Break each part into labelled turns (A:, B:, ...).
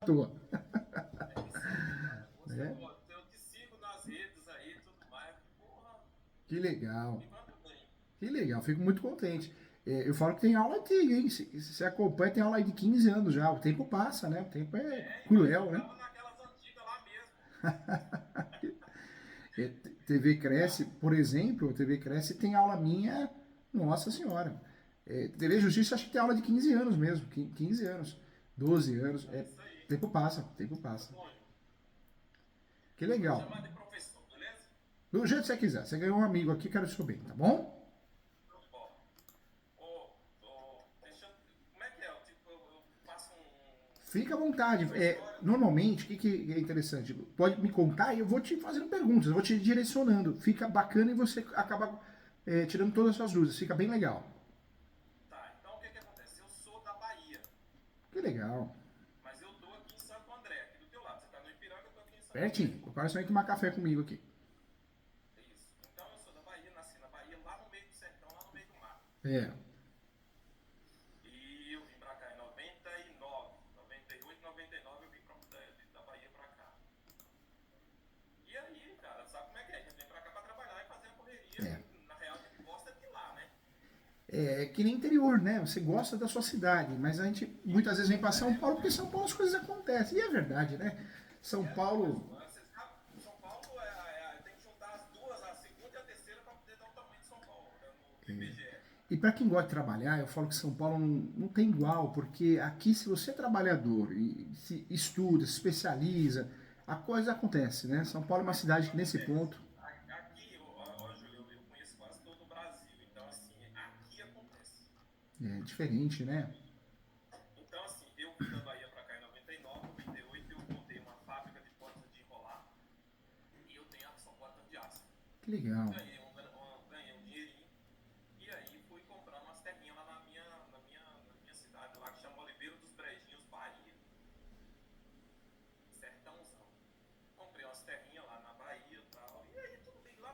A: toa.
B: É isso aí, cara. Você,
A: Né?
B: pô, eu te sigo nas redes aí e tudo mais. Porra,
A: Que legal.
B: me manda bem.
A: Que legal, fico muito contente. É, eu falo que tem aula antiga, hein? Se você acompanha, tem aula aí de 15 anos já. O tempo passa, né? O tempo é
B: É, mas eu
A: cruel, né?
B: tava naquelas antigas lá mesmo.
A: É, TV Cresce, por exemplo, TV Cresce tem aula minha, nossa senhora. É, TV Justiça acho que tem aula de 15 anos mesmo, 15 anos, 12 anos.
B: É
A: É,
B: isso aí.
A: tempo passa, tempo
B: Ô,
A: passa.
B: Júnior,
A: Que
B: vou te
A: legal.
B: chamar de professor, beleza?
A: Do jeito que você quiser, você ganhou um amigo aqui, quero te bem, tá bom?
B: Show de bola. Deixa eu. Como é que é? Tipo, eu faço
A: Fica à vontade.
B: uma
A: É,
B: história.
A: normalmente, o que é interessante? Pode me contar e eu vou te fazendo perguntas, eu vou te direcionando. Fica bacana e você acaba tirando todas as suas dúvidas. Fica bem legal.
B: Tá, então o que que acontece? Eu sou da Bahia,
A: Que legal.
B: mas eu tô aqui em Santo André, aqui do teu lado. Você tá no Ipiranga, eu tô aqui em Santo André.
A: Pertinho. Agora você vem tomar café comigo aqui.
B: É isso. Então eu sou da Bahia, nasci na Bahia, lá no meio do sertão, lá no meio do mato.
A: É.
B: E eu vim pra cá em 99, 98, 99 eu vim da Bahia pra cá. E aí, cara, sabe como é que é? A gente vem pra cá pra trabalhar e fazer a correria
A: É.
B: e na real a gente gosta de lá, né?
A: É que nem interior, né? Você gosta da sua cidade, mas a gente muitas vezes vem para
B: Isso,
A: São Paulo porque São Paulo as coisas acontecem. E é verdade, né?
B: e
A: São
B: é
A: Paulo.
B: mesmo. Você sabe, São Paulo tem que juntar as duas, a segunda e a terceira pra poder dar o tamanho de São Paulo, né, no IBGE.
A: E para quem gosta de trabalhar, eu falo que São Paulo não tem igual, porque aqui, se você é trabalhador e se estuda, se especializa, a coisa acontece, né? São Paulo é uma
B: Aqui
A: cidade que, nesse
B: acontece.
A: ponto,
B: Aqui, ó, Júlio, eu conheço quase todo o Brasil, então assim, aqui acontece.
A: é diferente, né?
B: Então, assim, eu vim da Bahia para cá em 99, 98, eu montei uma fábrica de portas de enrolar e eu tenho só portas de aço.
A: Que legal.
B: Ganhei um dinheirinho e aí fui comprar umas terrinhas lá na minha cidade, lá que chama Oliveira dos Brejinhos, Bahia. Sertãozão. Comprei umas terrinhas lá na Bahia e tal. E aí tudo bem, lá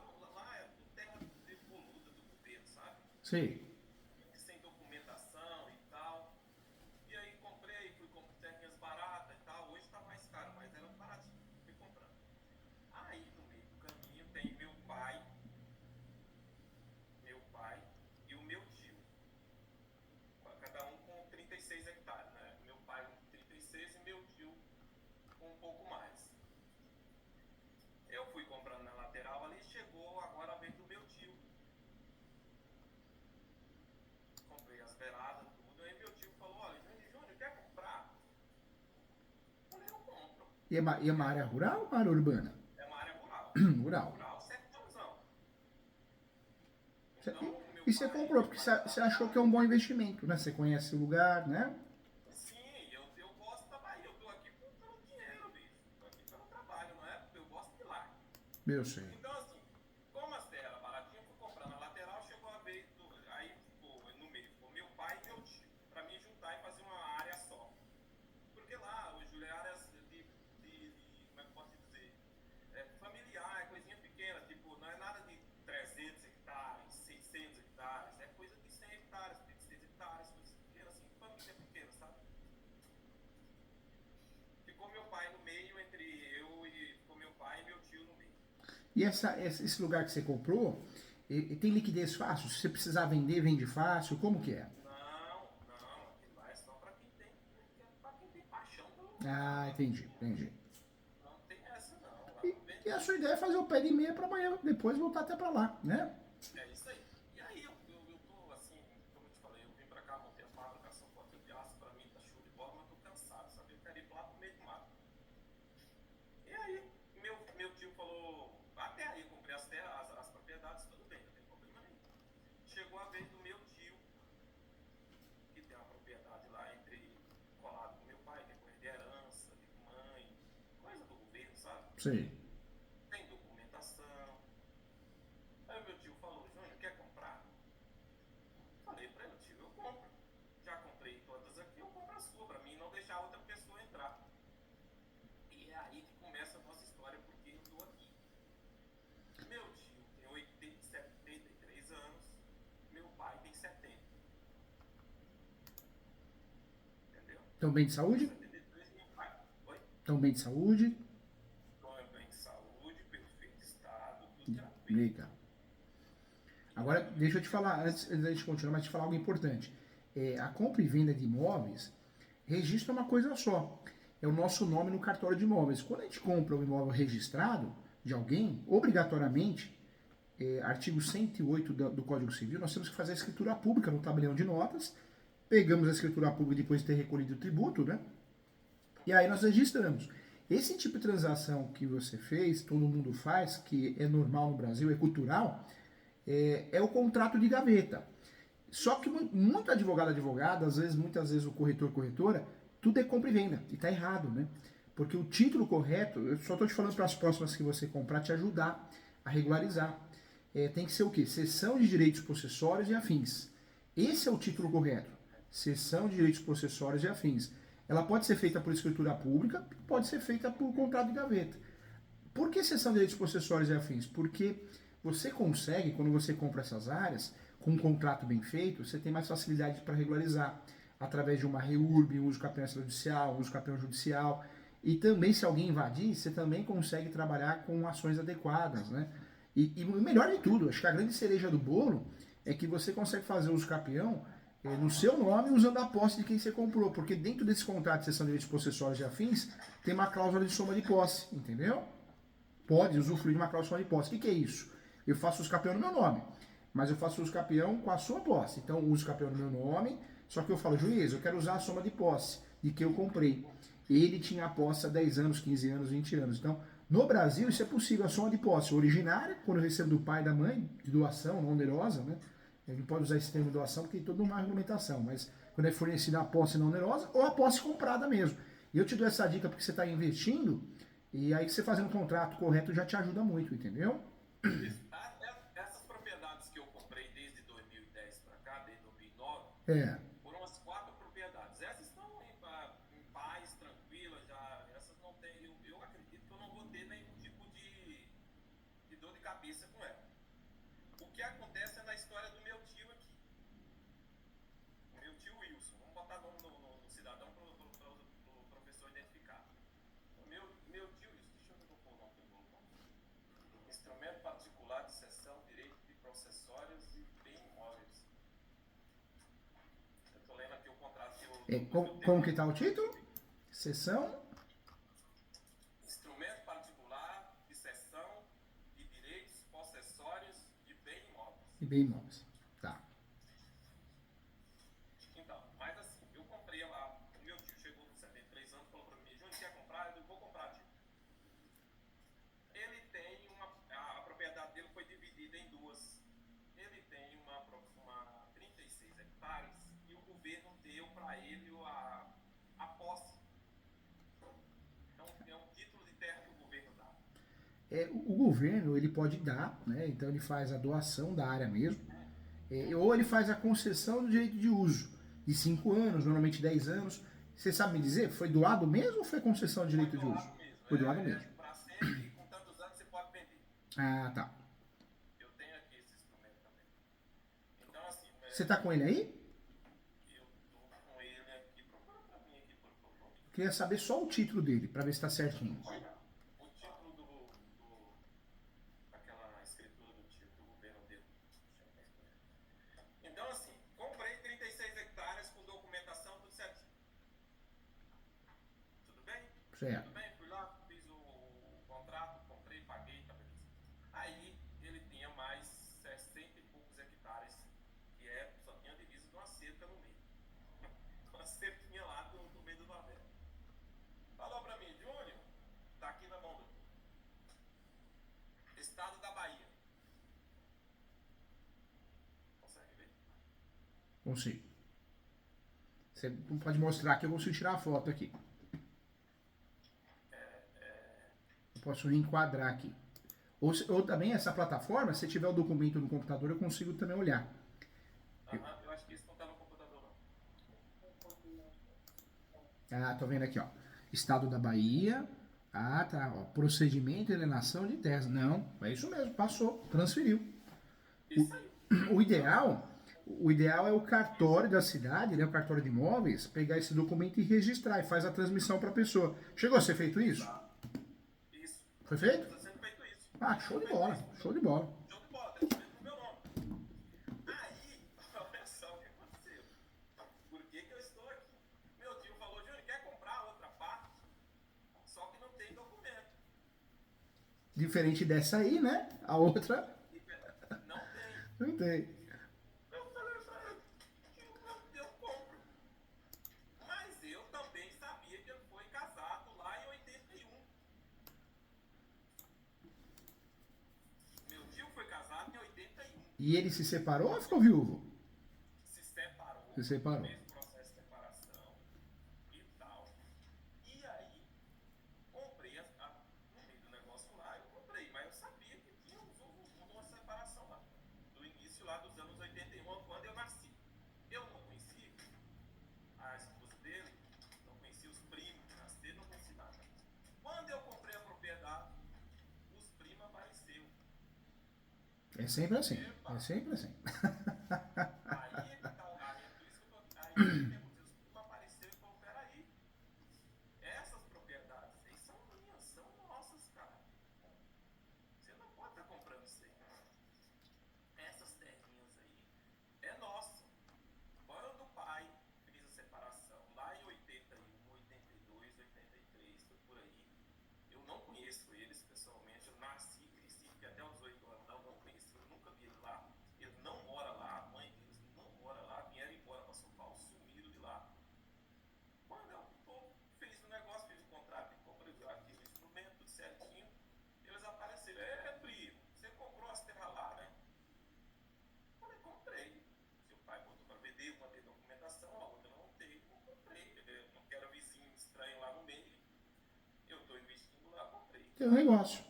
B: é tudo terra devoluta do governo, sabe?
A: Sei.
B: Sem documentação e tal. E aí comprei, fui comprar terrinhas baratas e tal. Hoje tá mais caro, mas era baratinho. Fui comprando. Aí no meio do caminho tem meu pai e o meu tio. Cada um com 36 hectares, né? Meu pai com 36 e meu tio com um pouco mais. Eu fui comprando na lateral ali, chegou agora a vez do meu tio. Comprei as beiradas, tudo. Aí meu tio falou: olha, Júnior, quer comprar? Eu falei: eu compro.
A: E é uma área rural ou uma área urbana?
B: É uma área rural.
A: Rural.
B: Rural, sertãozão.
A: E,
B: Então, meu
A: e você
B: pai,
A: comprou,
B: meu
A: porque
B: pai
A: você
B: trabalha
A: achou que é
B: lá.
A: um bom investimento, né? Você conhece o lugar, né?
B: Sim, eu gosto da Bahia. Eu tô aqui pelo dinheiro, bicho. Tô aqui pelo trabalho, não é? Porque eu gosto de lá.
A: Eu sei.
B: Então, assim, como as terras eram baratinhas, eu fui comprar na lateral, chegou a vez aí ficou no meio, ficou meu pai e meu tio, pra mim juntar e fazer uma área só. Porque lá, o Júlio, é áreas como é que eu posso dizer? Familiar, é coisinha pequena, tipo, não é nada de 300 hectares, 600 hectares, é coisa de 100 hectares, 26 hectares, coisas pequenas, assim, família pequena, sabe? Ficou meu pai no meio entre eu e ficou meu pai e meu tio no meio.
A: E esse lugar que você comprou, e tem liquidez fácil? Se você precisar vender, vende fácil? Como que é?
B: Não, não, aquilo lá é só para quem tem paixão pelo lugar,
A: Ah,
B: mano.
A: entendi, entendi.
B: Não tem essa não, lá
A: E,
B: não
A: e
B: vende
A: a
B: não.
A: sua ideia é fazer o pé de meia para amanhã, depois voltar até para lá, né?
B: É isso aí. E aí eu tô assim, como eu te falei, eu vim pra cá, montei a fabricação porta de aço, pra mim tá show de bola, mas tô cansado, sabe? Eu quero ir lá pro meio do mato. E aí, meu tio falou, até aí eu comprei as terras, as propriedades, tudo bem, não tem problema nenhum. Chegou a vez do meu tio, que tem uma propriedade lá colado com meu pai, que é coisa de herança, de mãe, coisa do governo, sabe?
A: Sei.
B: Tem documentação. Aí o meu tio falou: Júnior, quer comprar? Falei pra ele: tio, eu compro. Já comprei todas aqui, eu compro a sua, pra mim não deixar outra pessoa entrar. E é aí que começa a nossa história, porque eu tô aqui. Meu tio tem 73 anos, meu pai tem 70, entendeu?
A: Estão bem de
B: Eu tenho
A: saúde?
B: 73 e meu pai.
A: Então, bem de saúde.
B: bem de saúde, perfeito estado, tudo tranquilo.
A: Legal. Agora, deixa eu te falar, antes da gente continuar, mas te falar algo importante. A compra e venda de imóveis registra uma coisa só. É o nosso nome no cartório de imóveis. Quando a gente compra um imóvel registrado de alguém, obrigatoriamente, artigo 108 do Código Civil, nós temos que fazer a escritura pública no tabelião de notas. Pegamos a escritura pública depois de ter recolhido o tributo, né? E aí nós registramos. Esse tipo de transação que você fez, todo mundo faz, que é normal no Brasil, é cultural, é o contrato de gaveta. Só que muito advogada, muitas vezes o corretora, tudo é compra e venda. E tá errado, né? Porque o título correto, eu só estou te falando para as próximas que você comprar, te ajudar a regularizar. Tem que ser o quê? Cessão de direitos possessórios e afins. Esse é o título correto. Cessão de direitos possessórios e afins. Ela pode ser feita por escritura pública, pode ser feita por contrato de gaveta. Por que cessão de direitos possessórios e afins? Porque você consegue, quando você compra essas áreas, com um contrato bem feito, você tem mais facilidade para regularizar através de uma REURB, uso campeão extrajudicial, uso campeão judicial. E também, se alguém invadir, você também consegue trabalhar com ações adequadas, né? E o melhor de tudo, acho que a grande cereja do bolo é que você consegue fazer uso campeão no seu nome usando a posse de quem você comprou, porque dentro desse contrato de cessão de direitos possessórios e afins tem uma cláusula de soma de posse, entendeu? Pode usufruir de uma cláusula de posse. O que é isso? Eu faço uso campeão no meu nome, mas eu faço uso campeão com a sua posse. Então, uso campeão no meu nome, só que eu falo, juiz, eu quero usar a soma de posse de que eu comprei. Ele tinha a posse há 10 anos, 15 anos, 20 anos. Então, no Brasil, isso é possível. A soma de posse originária, quando eu recebo do pai e da mãe, de doação, não onerosa, né? Ele não pode usar esse termo de doação porque tem toda uma argumentação, mas quando é fornecida a posse não onerosa ou a posse comprada mesmo. E eu te dou essa dica porque você está investindo e aí você fazendo um contrato correto já te ajuda muito, entendeu?
B: Essas propriedades que eu comprei desde 2010 para cá, desde 2009,
A: É.
B: foram umas 4 propriedades. Essas estão em paz, tranquilas, já. Essas não tem. Eu acredito que eu não vou ter nenhum tipo de dor de cabeça com ela. O que acontece é na história do meu tio aqui. O meu tio Wilson. Vamos botar nome no cidadão para o professor identificar. O meu tio Wilson, deixa eu ver o nome do grupo. Instrumento particular de cessão, direito de processórios e bem imóveis. Eu estou lendo aqui o contrato que eu
A: Como que está o título? Sessão?
B: Instrumento particular de cessão de direitos possessórios de bem imóveis.
A: E bem imóveis. Tá.
B: Então, mas assim, eu comprei lá, o meu tio chegou com 73 anos e falou para mim, Júnior, quer comprar? Eu digo, vou comprar, tio. Ele tem a propriedade dele foi dividida em duas. Ele tem uma 36 hectares e o governo deu para ele a posse. Então, é um título de terra que o governo dá.
A: O governo, ele pode dar, né? Então ele faz a doação da área mesmo, ou ele faz a concessão do direito de uso, de 5 anos, normalmente 10 anos. Você sabe me dizer, foi doado mesmo ou foi concessão de direito de uso? Foi doado mesmo.
B: Para sempre, com tantos anos você pode vender.
A: Ah, tá.
B: Eu tenho aqui esse instrumento também. Então, assim.
A: Você tá com ele aí?
B: Eu tô com ele aqui. Procura pra mim aqui por favor.
A: Queria saber só o título dele, para ver se tá certinho.
B: O título daquela escritura do título do governo dele. Então, assim, comprei 36 hectares com documentação, tudo certinho. Tudo bem?
A: Certo.
B: Tudo bem? Fui lá, fiz o contrato, comprei, paguei, tá beleza. Aí, ele tinha mais 60 e poucos hectares, que só tinha divisa de uma cerca no meio. Uma cerquinha lá do meio do Nordeste. Falou pra mim, Júnior, tá aqui na mão do Estado da Bahia. Consegue ver?
A: Consigo. Você não pode mostrar que eu consigo tirar a foto aqui. Eu posso reenquadrar aqui. Ou também essa plataforma, se tiver o documento no computador, eu consigo também olhar.
B: Eu acho que isso não tá no computador, não.
A: Ah, tô vendo aqui, ó. Estado da Bahia. Ah, tá. Ó, procedimento de alienação de terras. Não, é isso mesmo. Passou. Transferiu.
B: Isso aí.
A: O ideal O ideal é o cartório da cidade, né, o cartório de imóveis, pegar esse documento e registrar e faz a transmissão para a pessoa. Chegou a ser feito isso?
B: Isso.
A: Foi feito?
B: Está sendo feito isso.
A: Ah, show de bola, show de bola.
B: Show de bola, tem feito no meu nome. Aí, olha só o que aconteceu. Por que eu estou aqui? Meu tio falou, Júnior, quer comprar outra parte? Só que não tem documento.
A: Diferente dessa aí, né? A outra
B: Não tem.
A: não tem.
B: Eu falei pra ele, eu compro. Mas eu também sabia que ele foi casado lá em 81. Meu tio foi casado em 81.
A: E ele se separou ou ficou viúvo?
B: Se separou.
A: Se separou.
B: Fez o processo de separação e tal. E aí, comprei no meio do negócio lá, eu comprei. Mas eu sabia que tinha uma separação lá. Do início lá dos anos 81, quando eu nasci. Eu não conhecia a esposa dele, não conhecia os primos que nasceram, não conhecia nada. Quando eu comprei a propriedade, os primos apareceram.
A: É sempre assim. É sempre assim.
B: Aí, por isso que eu tô, aí os primos apareceram e falaram, peraí, essas propriedades aí são minhas, são nossas, cara. Você não pode estar comprando isso aí. Essas terrinhas aí é nossa. Quando o pai fez a separação, lá em 81, 82, 83, foi por aí, eu não conheço eles pessoalmente, eu nasci, cresci, porque até os 8 anos eu não conheci, eu nunca vi ele lá. Ele não mora lá, a mãe deles não mora lá, vieram embora para São Paulo, sumiram de lá. Quando eu fiz o negócio, fiz o contrato de compra de aquele instrumento, tudo certinho, eles apareceram. Primo, você comprou as terras lá, né? Eu falei, comprei. Seu pai botou para vender, eu mandei documentação, a outra eu não montei, eu comprei. Eu não quero vizinho estranho lá no meio. Eu estou investindo lá, comprei.
A: Tem um negócio.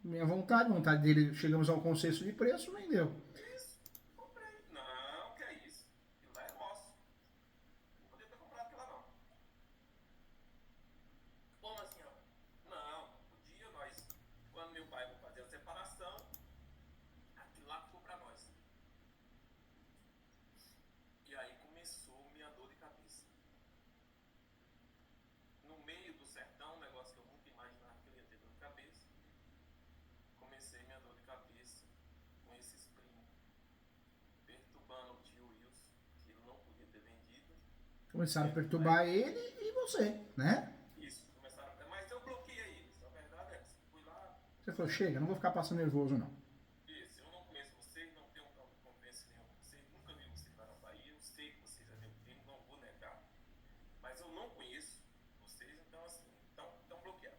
A: Minha vontade dele, chegamos ao consenso de preço, vendeu.
B: Isso, comprei. Não, que é isso. Aquilo lá é nosso. Não podia ter comprado aquilo lá, não. Como assim, ó? Não, podia nós. Quando meu pai foi fazer a separação, aquilo lá ficou pra nós. E aí começou minha dor de cabeça. No meio do sertão, um negócio que eu nunca imaginava que eu ia ter dor de cabeça. Comecei minha dor de cabeça com esses primos, perturbando o tio Wilson, que ele não podia ter vendido.
A: Começaram a perturbar ele e você, né?
B: Isso, começaram a... Mas eu bloqueei eles, a verdade é essa. Fui lá,
A: Você falou, chega, não vou ficar passando nervoso, não.
B: isso, eu não conheço vocês, não tenho convivência nenhuma com vocês, nunca vi vocês lá na Bahia, eu sei que vocês é meu primo, não vou negar, mas eu não conheço vocês, então assim, estão bloqueados.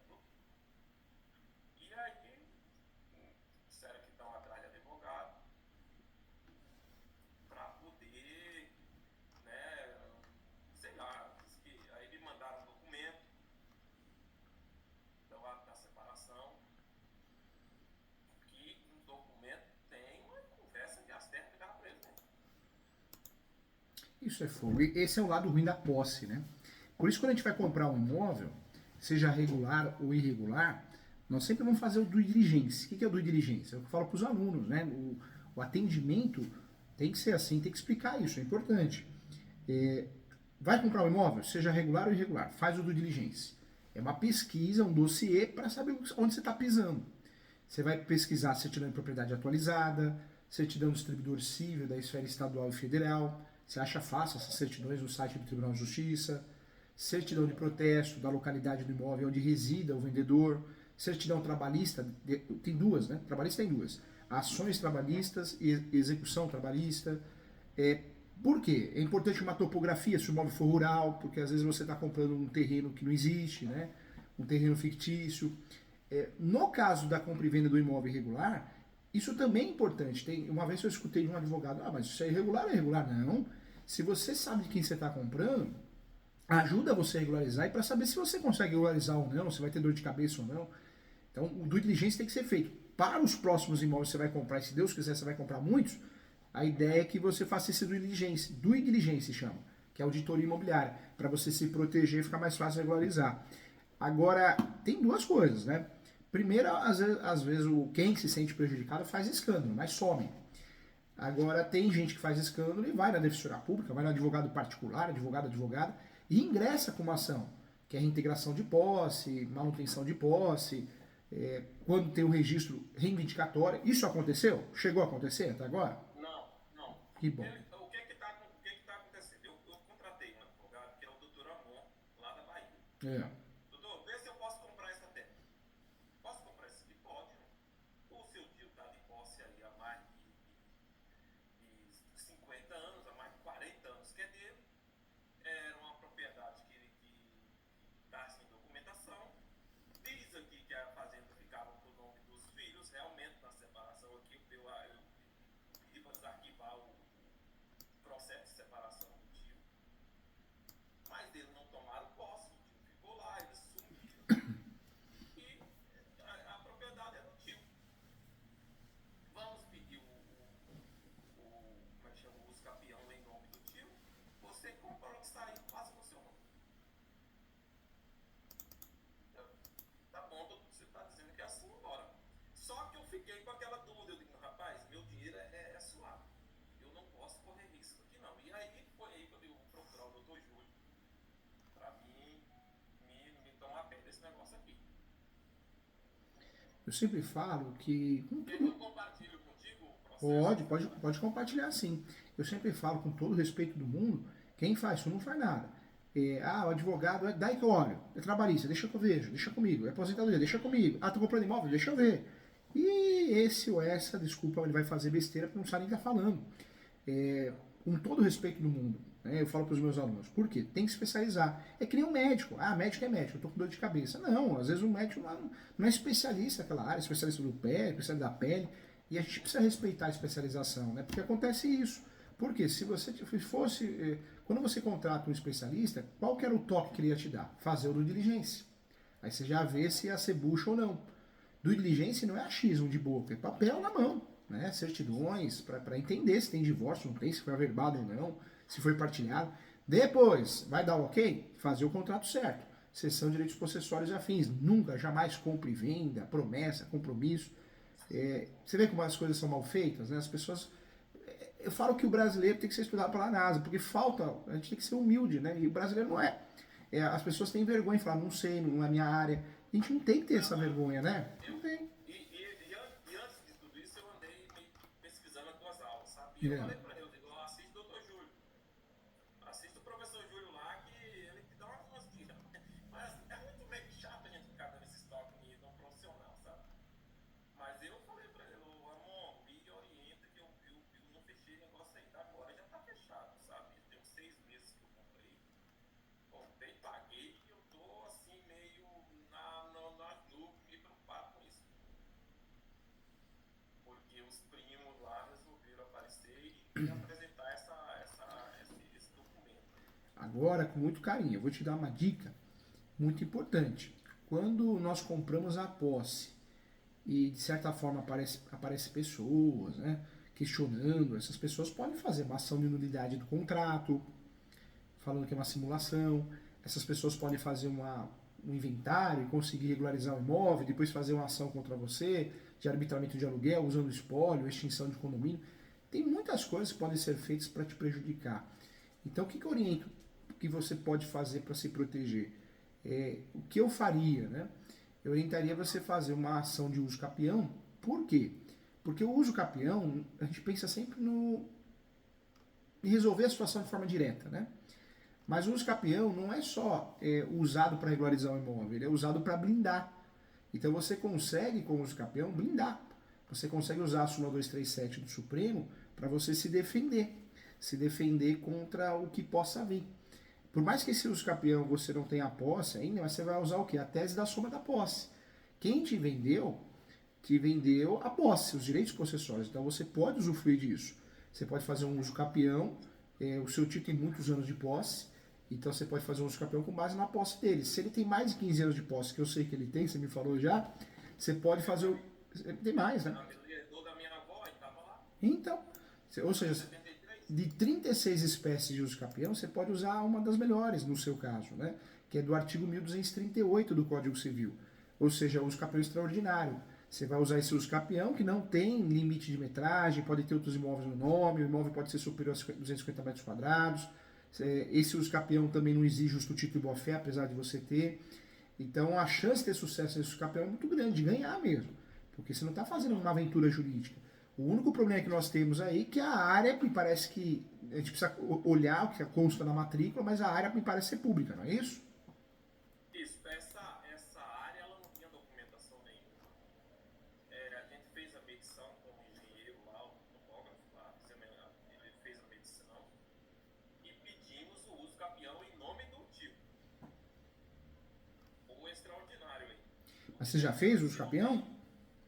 B: E aí, disseram que estão atrás de advogado, para poder, né, sei lá, aí me mandaram um documento da separação, que no documento tem uma conversa que as terras ficaram para ele, né?
A: Isso é fogo. E esse é o lado ruim da posse, né? Por isso, quando a gente vai comprar um imóvel, seja regular ou irregular, nós sempre vamos fazer o due diligence. O que é o due diligence? É o que eu falo para os alunos, né? O atendimento tem que ser assim, tem que explicar isso, é importante. Vai comprar um imóvel, seja regular ou irregular, faz o due diligence. É uma pesquisa, um dossiê para saber onde você está pisando. Você vai pesquisar certidão de propriedade atualizada, certidão do distribuidor civil da esfera estadual e federal. Você acha fácil essas certidões no site do Tribunal de Justiça. Certidão de protesto da localidade do imóvel onde resida o vendedor. Certidão trabalhista, tem duas, né? Trabalhista tem duas. Ações trabalhistas e execução trabalhista. Por quê? É importante uma topografia se o imóvel for rural, porque às vezes você está comprando um terreno que não existe, né? Um terreno fictício. No caso da compra e venda do imóvel irregular, isso também é importante. Uma vez eu escutei de um advogado, mas isso é irregular ou é irregular? Não. Se você sabe de quem você está comprando, ajuda você a regularizar e para saber se você consegue regularizar ou não, se vai ter dor de cabeça ou não. Então, o due diligence tem que ser feito. Para os próximos imóveis que você vai comprar, e se Deus quiser você vai comprar muitos, a ideia é que você faça esse due diligence. Due diligence chama, que é auditoria imobiliária, para você se proteger e ficar mais fácil regularizar. Agora, tem duas coisas, né? Primeiro, às vezes quem se sente prejudicado faz escândalo, mas some. Agora, tem gente que faz escândalo e vai na defensoria pública, vai no advogado particular, advogada, e ingressa com uma ação, que é reintegração de posse, manutenção de posse, quando tem o registro reivindicatório. Isso aconteceu? Chegou a acontecer até agora?
B: Não.
A: Que bom.
B: O que que tá acontecendo? Eu contratei um advogado que é o doutor Amon, lá da Bahia.
A: É.
B: Doutor, vê se eu posso comprar essa terra. Posso comprar isso aqui? Pode. O seu tio está de posse aí há mais de 50 anos, há mais de 40 anos que é dele. Era uma propriedade que está sem documentação. Diz aqui que a fazenda ficava por nome dos filhos. Realmente, na separação aqui, eu pedi para desarquivar o processo de separação do tio. Mas eles não tomaram posse, o tio ficou lá, eles sumiram. E a propriedade é do tio. Vamos pedir como é que chama, o uso capião em nome do tio. Você compra o que sair, passa no seu nome. Tá bom, doutor, você está dizendo que é assim, bora. Só que eu fiquei com aquela dúvida, eu digo, rapaz, meu dinheiro é suave. Eu não posso correr risco aqui não. E aí foi aí que eu vou procurar o doutor Júlio para mim me tomar pé desse negócio aqui.
A: Eu sempre falo que...
B: Eu compartilho contigo o processo?
A: Pode compartilhar sim. Eu sempre falo com todo o respeito do mundo, quem faz isso não faz nada. O advogado, daí que eu olho, é trabalhista, deixa que eu vejo, deixa comigo, é aposentadoria, deixa comigo, tô comprando imóvel, deixa eu ver. E esse ou essa, desculpa, ele vai fazer besteira porque não sabe nem o que tá falando. Com todo o respeito do mundo, né, eu falo para os meus alunos, por quê? Tem que especializar. É que nem um médico. Médico é médico, eu tô com dor de cabeça. Não, às vezes o médico não é especialista naquela área, especialista do pé, especialista da pele, e a gente precisa respeitar a especialização, né? Porque acontece isso. Porque se você fosse, quando você contrata um especialista, qual que era o toque que ele ia te dar? Fazer o due diligência. Aí você já vê se ia ser bucha ou não. Due diligência não é achismo de boca, é papel na mão, né? Certidões, para entender se tem divórcio, não tem, se foi averbado ou não, se foi partilhado. Depois, vai dar ok? Fazer o contrato certo. Cessão de direitos possessórios e afins. Nunca, jamais compra e venda, promessa, compromisso. Você vê como as coisas são mal feitas, né? As pessoas... Eu falo que o brasileiro tem que ser estudado pela NASA, porque falta... A gente tem que ser humilde, né? E o brasileiro não é. As pessoas têm vergonha de falar, não sei, não é minha área. A gente não tem que ter essa vergonha, né? Não tem.
B: E antes de tudo isso, eu andei pesquisando as tuas aulas, sabe? E eu falei pra ele, eu digo, assiste o Dr. Júlio. Assiste o professor Júlio lá, que ele te dá umas dicas. Mas é muito meio chato a gente ficar dando esse toque de um profissional, sabe? Mas eu falei pra ele, Amon, me orienta que eu não fechei negócio ainda agora, já tá fechado, sabe? Tem uns 6 meses que eu comprei. Comprei, paguei e eu tô assim meio na nuvem, meio preocupado com isso. Porque os primos lá resolveram aparecer e apresentar esse documento.
A: Agora, com muito carinho, eu vou te dar uma dica muito importante. Quando nós compramos a posse e de certa forma aparece pessoas, né, questionando, essas pessoas podem fazer uma ação de nulidade do contrato, falando que é uma simulação. Essas pessoas podem fazer um inventário e conseguir regularizar o imóvel, depois fazer uma ação contra você, de arbitramento de aluguel, usando espólio, extinção de condomínio. Tem muitas coisas que podem ser feitas para te prejudicar. Então, o que eu oriento que você pode fazer para se proteger? O que eu faria, né? Eu orientaria você fazer uma ação de uso capião. Por quê? Porque o uso capião, a gente pensa sempre em resolver a situação de forma direta, né? Mas o uso capião não é só usado para regularizar o imóvel, ele é usado para blindar. Então você consegue, com o uso capião, blindar. Você consegue usar a súmula 237 do Supremo para você se defender contra o que possa vir. Por mais que esse uso capião você não tenha a posse ainda, mas você vai usar o quê? A tese da soma da posse. Quem te vendeu a posse, os direitos possessórios. Então você pode usufruir disso. Você pode fazer um uso capião, o seu tio tem muitos anos de posse, então você pode fazer um uso capião com base na posse dele. Se ele tem mais de 15 anos de posse, que eu sei que ele tem, você me falou já, você pode fazer tem mais, né? Então, ou seja, de 36 espécies de uso capião, você pode usar uma das melhores no seu caso, né? Que é do artigo 1238 do Código Civil. Ou seja, o uso capião extraordinário. Você vai usar esse uso capião, que não tem limite de metragem, pode ter outros imóveis no nome, o imóvel pode ser superior a 250 metros quadrados. Esse uso capião também não exige justo título e boa-fé, apesar de você ter. Então a chance de ter sucesso nesse uso capião é muito grande, de ganhar mesmo. Porque você não está fazendo uma aventura jurídica. O único problema que nós temos aí é que a área, me parece que a gente precisa olhar o que consta na matrícula, mas a área me parece ser pública, não é isso?
B: Isso, essa área ela não tinha documentação nenhuma. A gente fez a medição com o engenheiro lá, o topógrafo lá, ele fez a medição e pedimos o uso capião em nome do tio. O extraordinário aí.
A: Mas você já fez o uso capião?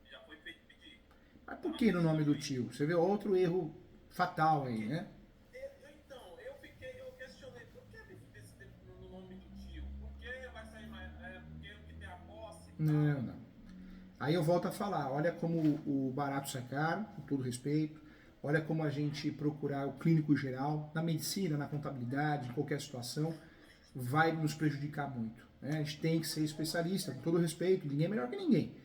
B: Já foi feito pedir.
A: Mas por que no nome do tio? Você vê outro erro fatal aí, né?
B: Então, eu questionei, por que ele decidiu no nome do tio? Por que vai sair mais, porque o que tem a posse e tal?
A: Não. Aí eu volto a falar, olha como o barato sai caro, com todo respeito, olha como a gente procurar o clínico geral, na medicina, na contabilidade, em qualquer situação, vai nos prejudicar muito. Né? A gente tem que ser especialista, com todo respeito, ninguém é melhor que ninguém,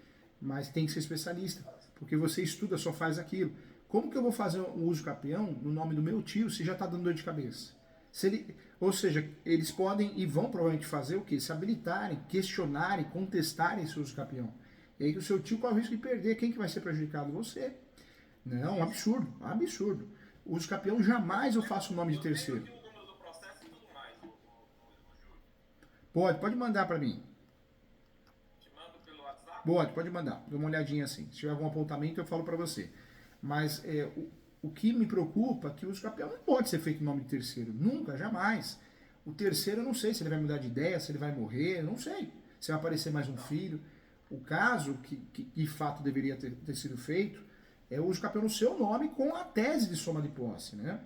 A: mas tem que ser especialista, porque você estuda, só faz aquilo. Como que eu vou fazer um uso capião no nome do meu tio se já está dando dor de cabeça? Ou seja, eles podem e vão provavelmente fazer o quê? Se habilitarem, questionarem, contestarem esse uso capião. E aí o seu tio corre o risco de perder. Quem que vai ser prejudicado? Você. Não, um absurdo, um absurdo. O uso capião jamais eu faço o nome de terceiro.
B: Eu tenho aqui o número do processo e tudo mais, Júlio.
A: Pode mandar para mim.
B: Te mando pelo WhatsApp?
A: Pode mandar. Dê uma olhadinha assim. Se tiver algum apontamento eu falo para você. Mas o que me preocupa é que o uso capião não pode ser feito em nome de terceiro. Nunca, jamais. O terceiro eu não sei se ele vai mudar de ideia, se ele vai morrer, eu não sei. Se vai aparecer mais um filho. O caso que de fato deveria ter sido feito é o uso capião no seu nome com a tese de soma de posse, né?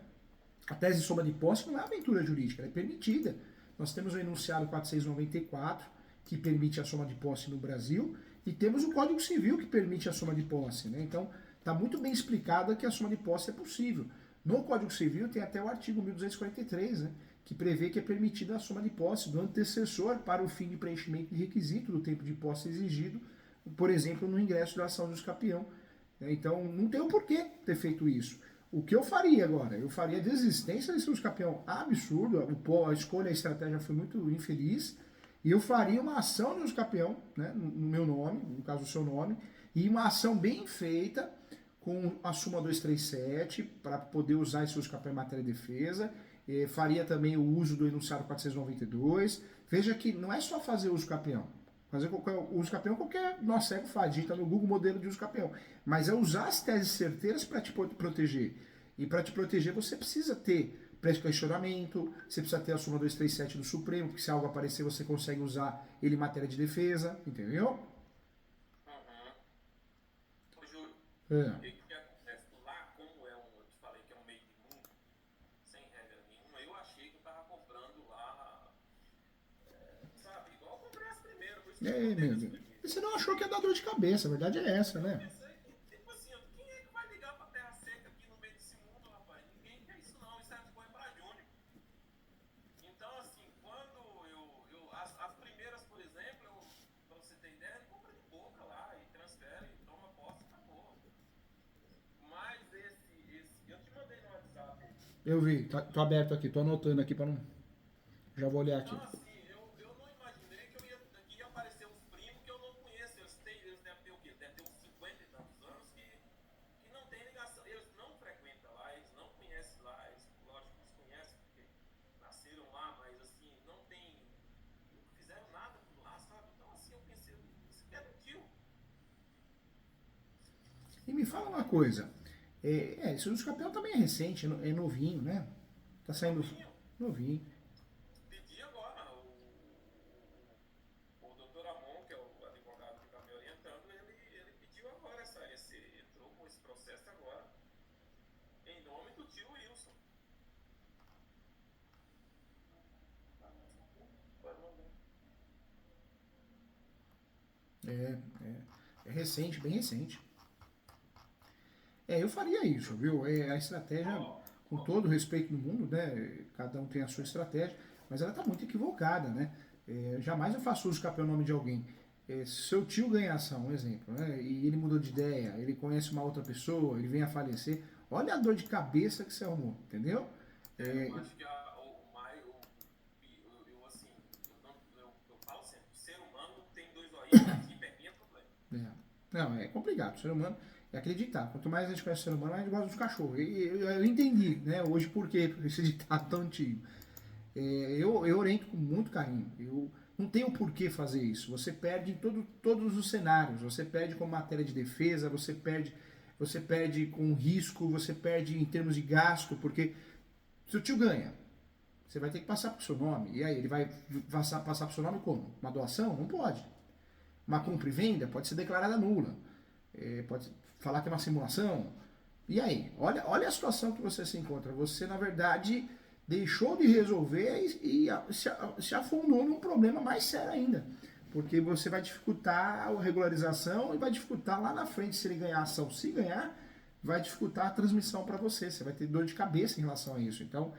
A: A tese de soma de posse não é aventura jurídica, ela é permitida. Nós temos o enunciado 4694, que permite a soma de posse no Brasil, e temos o Código Civil, que permite a soma de posse, né? Então, está muito bem explicado que a soma de posse é possível. No Código Civil tem até o artigo 1243, né? Que prevê que é permitida a soma de posse do antecessor para o fim de preenchimento de requisito do tempo de posse exigido, por exemplo, no ingresso da ação de uso capião. Então, não tem o porquê ter feito isso. O que eu faria agora? Eu faria a desistência desse uso capião absurdo, a escolha, a estratégia foi muito infeliz, e eu faria uma ação de uso capião, né, no meu nome, no caso do seu nome, e uma ação bem feita com a súmula 237 para poder usar esse uso capião em matéria de defesa. Faria também o uso do enunciado 492. Veja que não é só fazer uso capião. Fazer uso capião qualquer nó cego faz, digita no Google modelo de uso capião. Mas é usar as teses certeiras para te proteger. E para te proteger você precisa ter pré-questionamento, você precisa ter a súmula 237 do Supremo, porque se algo aparecer você consegue usar ele em matéria de defesa, entendeu?
B: Ô, Júlio,
A: É.
B: o que acontece lá, como eu te falei que é um meio de mundo, sem regra nenhuma, eu achei que eu tava comprando lá, sabe, igual eu comprei as primeiras, por isso que eu
A: É,
B: comprei
A: meu
B: as
A: Deus.
B: primeiras.
A: E você não achou que ia dar dor de cabeça, a verdade é essa, né?
B: Pensei, tipo assim, quem é que vai ligar pra terra seca aqui no meio desse mundo, rapaz? Ninguém quer isso não, isso é de coisa pra Júnior. Então, assim, quando as primeiras, por exemplo, pra você ter ideia, compra de boca lá e transfere, toma posse e acabou. Mas eu te mandei no WhatsApp.
A: Eu vi, tô aberto aqui, tô anotando aqui para não. Já vou olhar aqui.
B: Então, assim, eu não imaginei que ia aparecer uns primos que eu não conheço. Eles devem ter o quê? Devem ter uns 50 e tantos anos que não tem ligação. Eles não frequentam lá, eles não conhecem lá. Eles, lógico que eles conhecem porque nasceram lá, mas assim, não fizeram nada por lá, sabe? Então, assim, eu pensei, isso aqui é do tio.
A: E me fala uma coisa. Esse uso capião também é recente, é novinho, né? Tá saindo novinho.
B: Pedi agora, o doutor Amon, que é o advogado que está me orientando, ele pediu agora entrou com esse processo agora, em nome do tio Wilson.
A: É recente, bem recente. Eu faria isso, viu? A estratégia, com todo o respeito do mundo, né? Cada um tem a sua estratégia, mas ela está muito equivocada, né? Jamais eu faço uso de capião em nome de alguém. seu tio ganha ação, um exemplo, né? E ele mudou de ideia, ele conhece uma outra pessoa, ele vem a falecer. Olha a dor de cabeça que você arrumou, entendeu?
B: Eu acho que o mais. Assim, eu falo sempre: o ser humano tem dois olhinhos, mas hiperrinha é problema.
A: Não, é complicado. O ser humano é acreditar. Quanto mais a gente conhece o ser humano, mais a gente gosta dos cachorros. Eu entendi, né? Hoje por que esse ditado tão antigo. Eu oriento com muito carinho. Eu não tenho por que fazer isso. Você perde em todos os cenários. Você perde com matéria de defesa, você perde com risco, você perde em termos de gasto, porque seu tio ganha. Você vai ter que passar pro seu nome. E aí, ele vai passar pro seu nome como? Uma doação? Não pode. Uma compra e venda pode ser declarada nula. Pode falar que é uma simulação. E aí? Olha a situação que você se encontra. Você, na verdade, deixou de resolver e se afundou num problema mais sério ainda. Porque você vai dificultar a regularização e vai dificultar lá na frente, se ele ganhar a ação. Se ganhar, vai dificultar a transmissão para você. Você vai ter dor de cabeça em relação a isso. Então,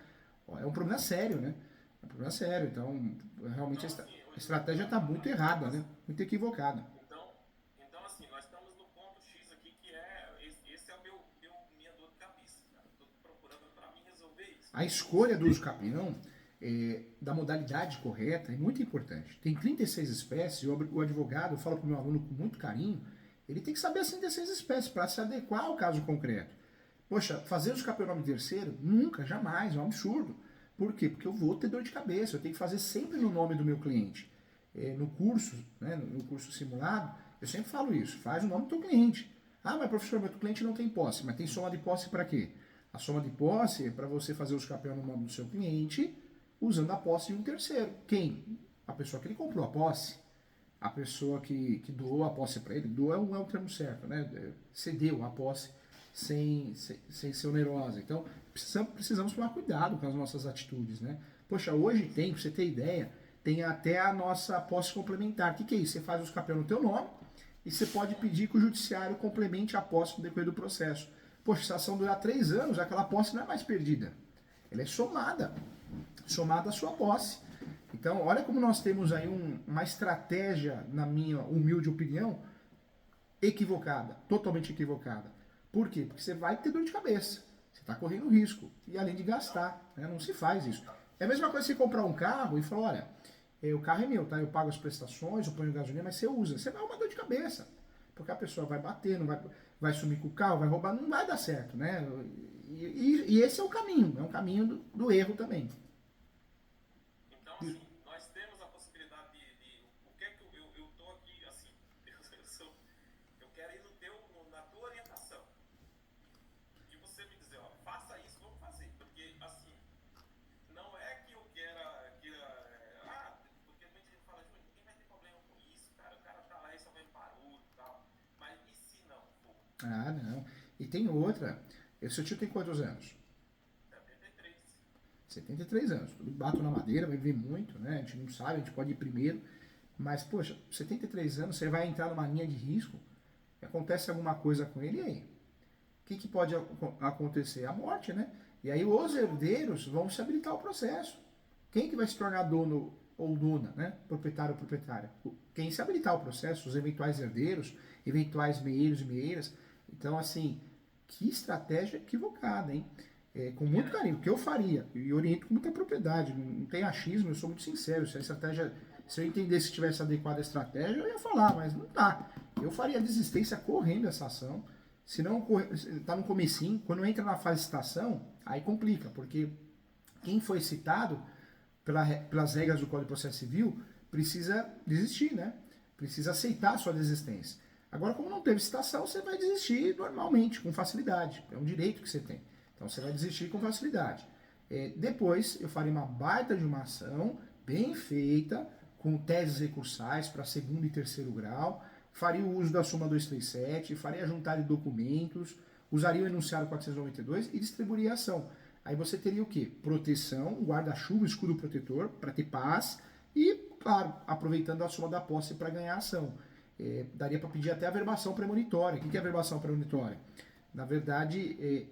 A: é um problema sério, né? É um problema sério. Então, realmente a estratégia está muito errada, né? Muito equivocada.
B: Então, assim, nós estamos no ponto X aqui, que esse é o minha dor de cabeça, cara. Estou procurando para mim resolver isso.
A: A escolha do uso capião da modalidade correta é muito importante. Tem 36 espécies, e o advogado fala para o meu aluno com muito carinho, ele tem que saber as 36 espécies para se adequar ao caso concreto. Poxa, fazer uso capião nome terceiro? Nunca, jamais, é um absurdo. Por quê? Porque eu vou ter dor de cabeça, eu tenho que fazer sempre no nome do meu cliente. No curso, né, no curso simulado, eu sempre falo isso, faz o nome do teu cliente. Ah, mas professor, meu cliente não tem posse, mas tem soma de posse para quê? A soma de posse é para você fazer os capião no nome do seu cliente, usando a posse de um terceiro. Quem? A pessoa que ele comprou a posse. A pessoa que doou a posse para ele. Doou não é o termo certo, né? Cedeu a posse sem ser onerosa. Então, precisamos tomar cuidado com as nossas atitudes, né? Poxa, hoje tem, pra você ter ideia, tem até a nossa posse complementar. O que é isso? Você faz os capião no teu nome e você pode pedir que o judiciário complemente a posse no decorrer do processo. Poxa, se a ação durar 3 anos, aquela posse não é mais perdida. Ela é somada à sua posse. Então, olha como nós temos aí uma estratégia, na minha humilde opinião, equivocada, totalmente equivocada. Por quê? Porque você vai ter dor de cabeça. Você está correndo risco. E além de gastar, né? Não se faz isso. É a mesma coisa que você comprar um carro e falar, olha, o carro é meu, tá? Eu pago as prestações, eu ponho gasolina, mas você usa. Você vai uma dor de cabeça. Porque a pessoa vai bater, não vai sumir com o carro, vai roubar, não vai dar certo, né? E esse é o caminho, é um caminho do erro também.
B: Então, assim, nós temos a possibilidade de o que é que eu tô aqui, assim, eu quero ir na tua orientação. E você me dizer, ó, faça isso, vamos fazer. Porque, assim, não é que eu porque muita gente fala, Júnior, ninguém vai ter problema com isso, cara. O cara tá lá e só vem barulho e tal. Mas e se não for?
A: Ah, não. E tem outra. Seu tio tem quantos anos?
B: 73.
A: 73 anos. Tudo bato na madeira, vai ver muito, né? A gente não sabe, a gente pode ir primeiro. Mas, poxa, 73 anos, você vai entrar numa linha de risco, acontece alguma coisa com ele, e aí? O que pode acontecer? A morte, né? E aí os herdeiros vão se habilitar ao processo. Quem que vai se tornar dono ou dona, né? Proprietário ou proprietária? Quem se habilitar ao processo, os eventuais herdeiros, eventuais meeiros e meeiras. Então, assim, que estratégia equivocada, hein? Com muito carinho, o que eu faria, e oriento com muita propriedade, não tem achismo, eu sou muito sincero, se a estratégia, se eu entendesse que tivesse adequada a estratégia, eu ia falar, mas não tá. Eu faria a desistência correndo essa ação, se não tá no comecinho, quando entra na fase de citação, aí complica, porque quem foi citado pelas regras do Código de Processo Civil precisa desistir, né? Precisa aceitar a sua desistência. Agora, como não teve citação, você vai desistir normalmente, com facilidade. É um direito que você tem. Então, você vai desistir com facilidade. Depois, eu faria uma baita de uma ação, bem feita, com teses recursais para segundo e terceiro grau, faria o uso da súmula 237, faria a juntada de documentos, usaria o enunciado 492 e distribuiria a ação. Aí você teria o quê? Proteção, guarda-chuva, escudo protetor, para ter paz e, claro, aproveitando a soma da posse para ganhar a ação. Daria para pedir até a verbação premonitória. O que é a verbação premonitória? Na verdade,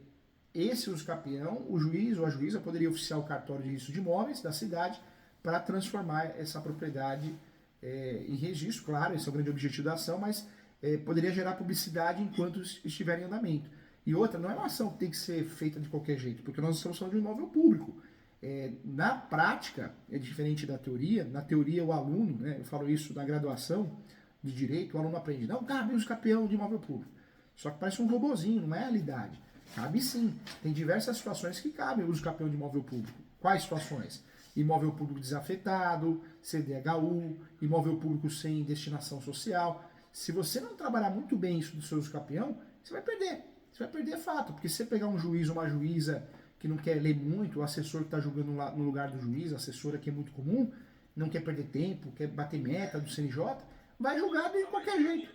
A: esse uso capião, o juiz ou a juíza poderia oficiar o cartório de registro de imóveis da cidade para transformar essa propriedade E registro, claro, esse é o grande objetivo da ação, mas poderia gerar publicidade enquanto estiver em andamento. E outra, não é uma ação que tem que ser feita de qualquer jeito, porque nós estamos falando de um imóvel público. Na prática, é diferente da teoria. Na teoria, o aluno, né, eu falo isso na graduação de direito, o aluno aprende, não cabe uso capião de imóvel público. Só que parece um robozinho, não é a realidade. Cabe sim. Tem diversas situações que cabem o uso capião de imóvel público. Quais situações? Imóvel público desafetado, CDHU, imóvel público sem destinação social. Se você não trabalhar muito bem isso do seu uso capião, você vai perder. Você vai perder fato, porque se você pegar um juiz ou uma juíza que não quer ler muito, o assessor que está julgando no lugar do juiz, a assessora que é muito comum, não quer perder tempo, quer bater meta do CNJ, vai julgar de qualquer jeito.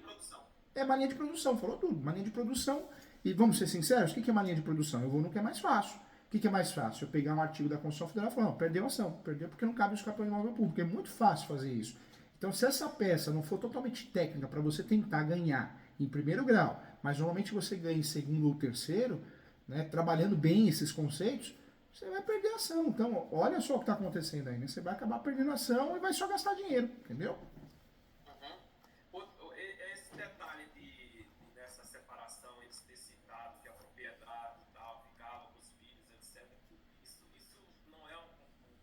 A: É mania de produção, falou tudo, mania de produção. E vamos ser sinceros, o que é mania de produção? Eu vou no que é mais fácil. O que é mais fácil? Eu pegar um artigo da Constituição Federal e falar, não, perdeu a ação, perdeu porque não cabe o escapamento de imóvel público. É muito fácil fazer isso. Então, se essa peça não for totalmente técnica para você tentar ganhar em primeiro grau, mas normalmente você ganha em segundo ou terceiro, né, trabalhando bem esses conceitos, você vai perder a ação. Então, olha só o que está acontecendo aí, né? Você vai acabar perdendo a ação e vai só gastar dinheiro, entendeu?
B: Esse detalhe dessa separação explicitado, que a propriedade e tal ficava com os filhos, etc. Isso não é um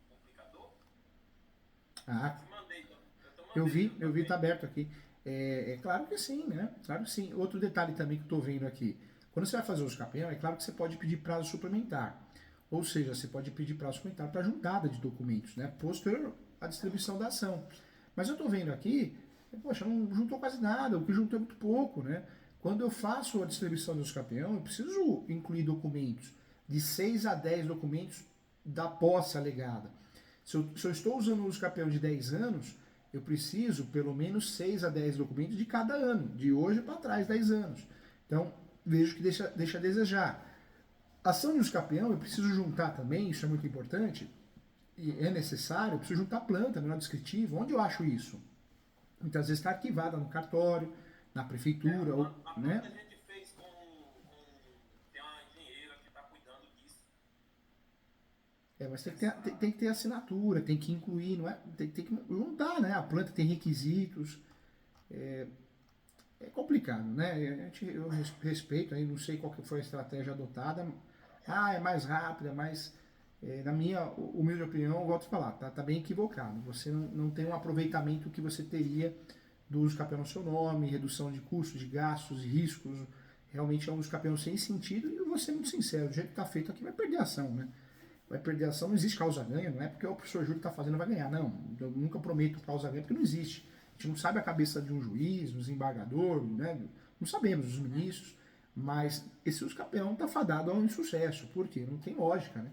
B: complicador?
A: Ah,
B: Te mandei,
A: eu vi, tá aberto aqui. Claro que sim, né? Claro que sim. Outro detalhe também que eu estou vendo aqui. Quando você vai fazer o escapeão, é claro que você pode pedir prazo suplementar. Ou seja, você pode pedir prazo suplementar para juntada de documentos, né? Posterior à distribuição da ação. Mas eu estou vendo aqui, poxa, não juntou quase nada, o que juntou é muito pouco, né? Quando eu faço a distribuição do escapeão, eu preciso incluir documentos, de 6 a 10 documentos da posse alegada. Se eu estou usando o escapeão de 10 anos, eu preciso pelo menos 6 a 10 documentos de cada ano, de hoje para trás, 10 anos. Então, vejo que deixa a desejar. Ação de uso capião, eu preciso juntar também, isso é muito importante, e é necessário, eu preciso juntar planta, menor descritivo. Onde eu acho isso? Muitas vezes está arquivada no cartório, na prefeitura, ou,
B: a
A: né?
B: planta a gente fez tem uma engenheira que está cuidando disso.
A: Mas tem que ter assinatura, tem que incluir, não é? Tem que juntar, né? A planta tem requisitos. É complicado, né? Eu respeito, aí não sei qual que foi a estratégia adotada. É mais rápida, mas na minha humilde opinião, eu gosto de falar, tá bem equivocado. Você não tem um aproveitamento que você teria do uso capião no seu nome, redução de custos, de gastos, de riscos. Realmente é um uso capião sem sentido e eu vou ser muito sincero, do jeito que está feito aqui vai perder a ação, né? Vai perder a ação, não existe causa-ganha, não é porque o professor Júlio está fazendo vai ganhar, não. Eu nunca prometo causa-ganha porque não existe. A gente não sabe a cabeça de um juiz, um desembargador, né? Não sabemos, os ministros, mas esse uso capião está fadado a um insucesso, porque não tem lógica, né?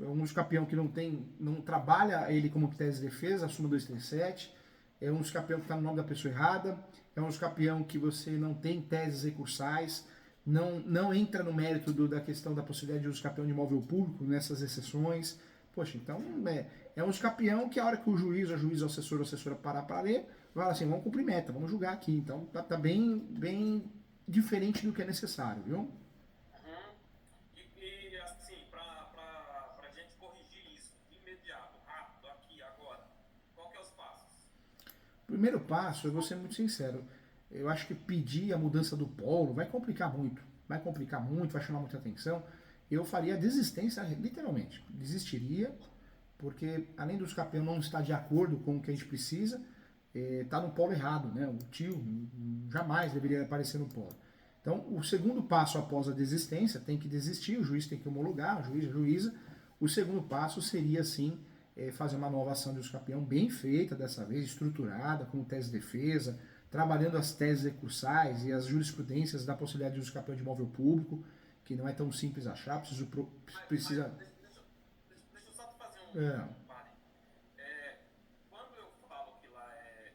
A: Um uso capião que não trabalha ele como tese de defesa, a súmula 237, é um uso capião que está no nome da pessoa errada, é um uso capião que você não tem teses recursais, não entra no mérito da questão da possibilidade de uso capião de imóvel público nessas exceções. Poxa, então é um escapião que a hora que o juiz, a juíza, o assessor ou assessora parar para ler, vai falar assim, vamos cumprir meta, vamos julgar aqui. Então tá bem diferente do que é necessário, viu?
B: E assim, para a gente corrigir isso de imediato, rápido, aqui, agora, qual que é os passos?
A: Primeiro passo, eu vou ser muito sincero, eu acho que pedir a mudança do polo vai complicar muito. Vai complicar muito, vai chamar muita atenção. Eu faria a desistência, literalmente. Desistiria, porque além do escapeão não estar de acordo com o que a gente precisa, está no polo errado, né? O tio jamais deveria aparecer no polo. Então, o segundo passo após a desistência tem que desistir, o juiz tem que homologar, o juiz, a juíza. O segundo passo seria, sim, fazer uma nova ação de escapeão bem feita dessa vez, estruturada, com tese de defesa, trabalhando as teses recursais e as jurisprudências da possibilidade de uso capião de imóvel público, que não é tão simples achar, precisa.
B: Deixa eu só fazer um pare. Quando eu falo que lá é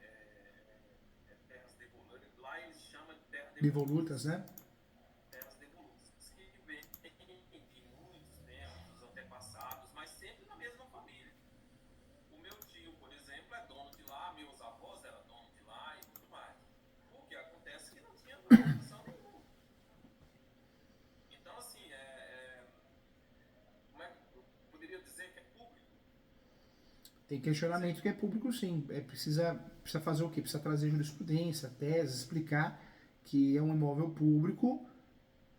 B: terras devolutas, lá eles chamam de terras
A: Devolutas, né?
B: terras devolutas, que vem de muitos tempos, dos antepassados, mas sempre na mesma família. O meu tio, por exemplo, é dono de lá, meus avós eram donos de lá e tudo mais. O que acontece é que não tinha doação nenhuma. Então, assim, como é que eu poderia dizer que é público?
A: Tem questionamento que é público, sim. Precisa fazer o quê? Precisa trazer jurisprudência, tese, explicar que é um imóvel público,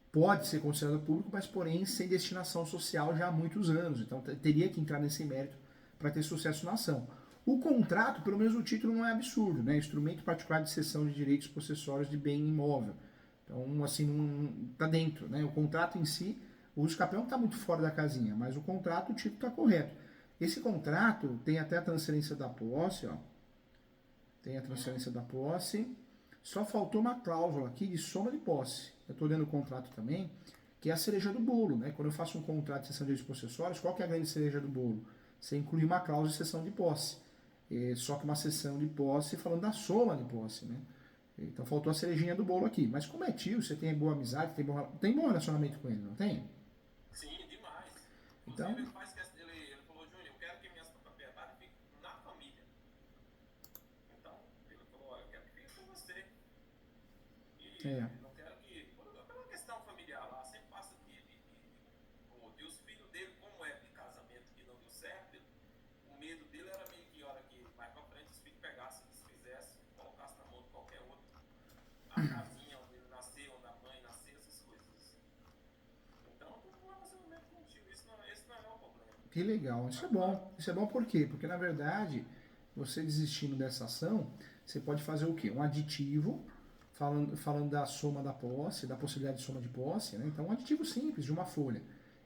A: pode ser considerado público, mas porém sem destinação social já há muitos anos. Então teria que entrar nesse mérito para ter sucesso na ação. O contrato, pelo menos o título não é absurdo, né? Instrumento particular de cessão de direitos possessórios de bem imóvel. Então, assim, não tá dentro, né? O contrato em si, o uso capião está muito fora da casinha, mas o contrato, o título está correto. Esse contrato tem até a transferência da posse, ó. Tem a transferência da posse. Só faltou uma cláusula aqui de soma de posse. Eu estou lendo o contrato também, que é a cereja do bolo, né? Quando eu faço um contrato de cessão de direitos possessórios, qual que é a grande cereja do bolo? Você inclui uma cláusula de cessão de posse. Só que uma cessão de posse falando da soma de posse, né? Então faltou a cerejinha do bolo aqui. Mas como é tio, você tem boa amizade, tem bom relacionamento com ele, não tem?
B: Sim, demais.
A: Então,
B: Inclusive, ele falou, Júnior, eu quero que minhas propriedades fiquem na família. Então, ele falou, olha, eu quero que fique com você. E
A: é,
B: não quero que, pela questão familiar lá, sempre passa de os filhos dele, como é de casamento que não deu certo, o medo dele era meio que, hora que mais pra frente os filhos pegassem, desfizessem, colocassem na mão de qualquer outro. A casinha onde ele nasceu, onde a mãe nasceu, essas coisas assim. Então, tudo um relacionamento contigo, esse não é o problema.
A: que legal. Isso é bom. Isso é bom por quê? Porque na verdade, você desistindo dessa ação, você pode fazer o quê? Um aditivo, falando da soma da posse, da possibilidade de soma de posse, né? Então, um aditivo simples, de uma folha.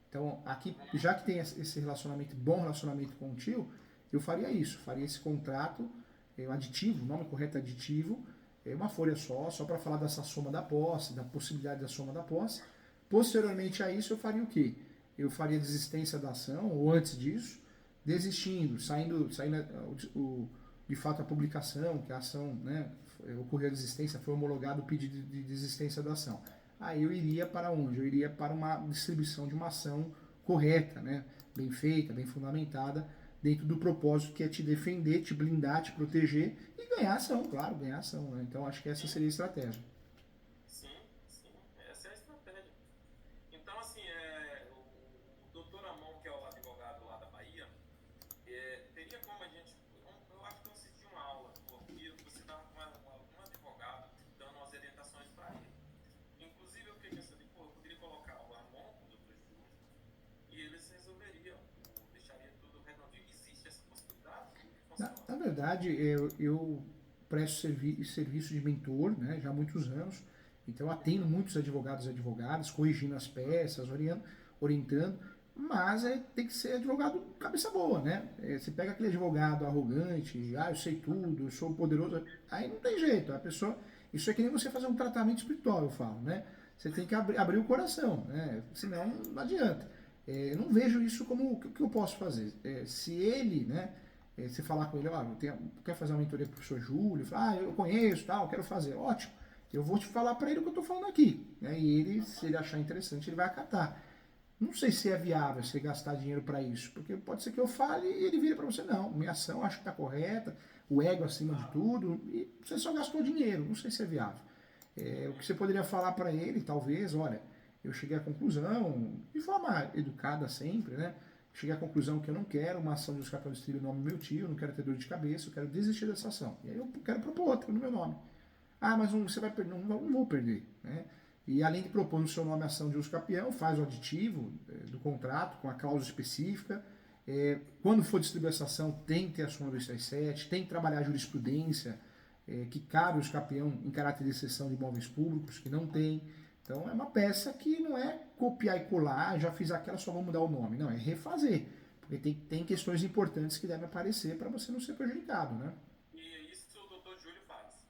A: Então, aqui, já que tem esse relacionamento, bom relacionamento com o tio, eu faria isso, faria esse contrato, um aditivo, o nome correto é aditivo, uma folha só para falar dessa soma da posse, da possibilidade da soma da posse. Posteriormente a isso, eu faria o quê? Eu faria desistência da ação, ou antes disso, desistindo, saindo de fato a publicação, que a ação, né, ocorreu a desistência, foi homologado o pedido de desistência da ação. Aí eu iria para onde? Eu iria para uma distribuição de uma ação correta, né, bem feita, bem fundamentada, dentro do propósito que é te defender, te blindar, te proteger e ganhar ação, claro, ganhar ação. Né? Então acho que essa seria a estratégia.
B: Sim, sim, essa é a estratégia. Então, assim, o doutor Amon, que é o advogado lá da Bahia, teria como a gente. Eu acho que eu assisti uma aula, porque você estava com um advogado dando umas orientações para ele. Inclusive, eu fiquei pensando, pô, eu poderia colocar o Amon com o doutor Júlio e eles resolveriam, deixaria tudo redondinho. Existe essa possibilidade?
A: Na verdade, eu presto serviço de mentor, né, já há muitos anos. Então, eu atendo muitos advogados e advogadas, corrigindo as peças, orientando, mas tem que ser advogado cabeça boa, né? Você pega aquele advogado arrogante, eu sei tudo, eu sou poderoso, aí não tem jeito, a pessoa... Isso é que nem você fazer um tratamento espiritual, eu falo, né? Você tem que abrir o coração, né? Senão não adianta. Eu não vejo isso como o que eu posso fazer. Se ele, né? Você falar com ele, quer fazer uma mentoria com o professor Júlio? Fala, eu conheço, tal, quero fazer. Ótimo. Eu vou te falar para ele o que eu estou falando aqui. Né? E ele, se ele achar interessante, ele vai acatar. Não sei se é viável você gastar dinheiro para isso, porque pode ser que eu fale e ele vire para você, não, minha ação acho que está correta, o ego acima de tudo, e você só gastou dinheiro, não sei se é viável. O que você poderia falar para ele, talvez, olha, eu cheguei à conclusão, de forma educada sempre, né? Cheguei à conclusão que eu não quero uma ação de uso capião distribuído no nome do meu tio, não quero ter dor de cabeça, eu quero desistir dessa ação. E aí eu quero propor outra no meu nome. Mas você vai perder, não vou perder, né? E além de propor no seu nome a ação de uso capião, faz o aditivo do contrato com a cláusula específica. Quando for distribuir essa ação, tem que ter a súmula 237, tem que trabalhar a jurisprudência que cabe o uso capião em caráter de cessão de imóveis públicos, que não tem. Então é uma peça que não é copiar e colar, já fiz aquela, só vou mudar o nome. Não, é refazer. Porque tem questões importantes que devem aparecer para você não ser prejudicado, né?
B: E isso o doutor Júlio faz.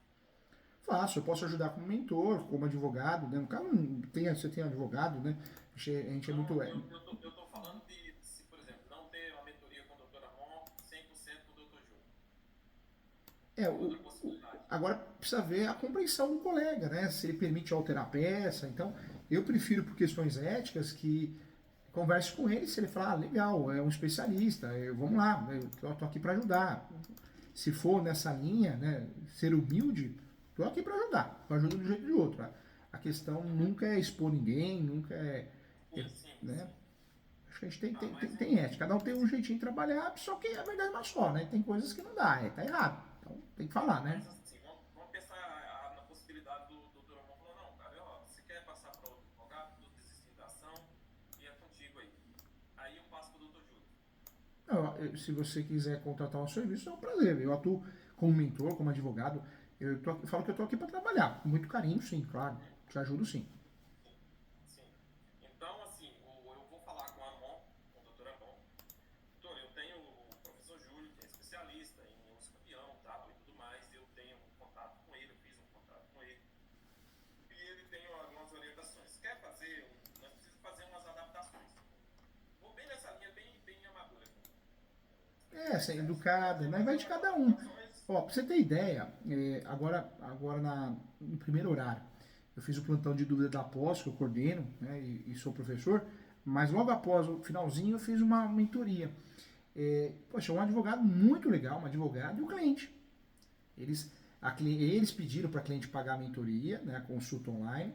A: Faço, eu posso ajudar como mentor, como advogado, né? No caso, você tem um advogado, né? A gente é
B: Não,
A: muito...
B: eu tô falando de, se, por exemplo, não ter uma mentoria com o doutor Amon, 100% com o doutor Júlio.
A: É,
B: É outra possibilidade.
A: agora precisa ver a compreensão do colega, né? Se ele permite alterar a peça. Então, eu prefiro, por questões éticas, que converse com ele. Se ele falar, legal, é um especialista, vamos lá, eu tô aqui para ajudar. Se for nessa linha, né? Ser humilde, tô aqui para ajudar. Eu ajudo de um jeito ou de outro. A questão nunca é expor ninguém, nunca
B: Sim, sim,
A: né?
B: sim.
A: Acho que a gente tem ética. Cada um tem um jeitinho de trabalhar, só que a verdade é uma só, né? Tem coisas que não dá, tá errado. Então tem que falar, né?
B: Mas assim, vamos pensar na possibilidade do doutor Amon falou, não, cara, ó, você quer passar para outro advogado, eu desisti da ação e é contigo aí. Aí eu passo para o doutor Júlio.
A: Se você quiser contratar um serviço, é um prazer. Eu atuo como mentor, como advogado. Eu falo que eu tô aqui para trabalhar. Com muito carinho, sim, claro. Te ajudo, sim.
B: Sim. Então, assim, eu vou falar com o Amon, com o doutor Amon. Doutor, eu tenho o professor Júlio, que é especialista em uso campeão, tá, e tudo mais. Eu tenho um contato com ele, eu fiz um contato com ele. E ele tem algumas orientações. Quer fazer, nós precisamos fazer umas adaptações. Vou bem nessa linha, bem amadora aqui.
A: Ser educada, mas vai de cada um. Ó, pra você ter ideia, no primeiro horário, eu fiz o plantão de dúvida da pós, que eu coordeno, né, e sou professor, mas logo após o finalzinho eu fiz uma mentoria. Poxa, um advogado muito legal, um advogado e o cliente. Eles pediram para a cliente pagar a mentoria, né, a consulta online,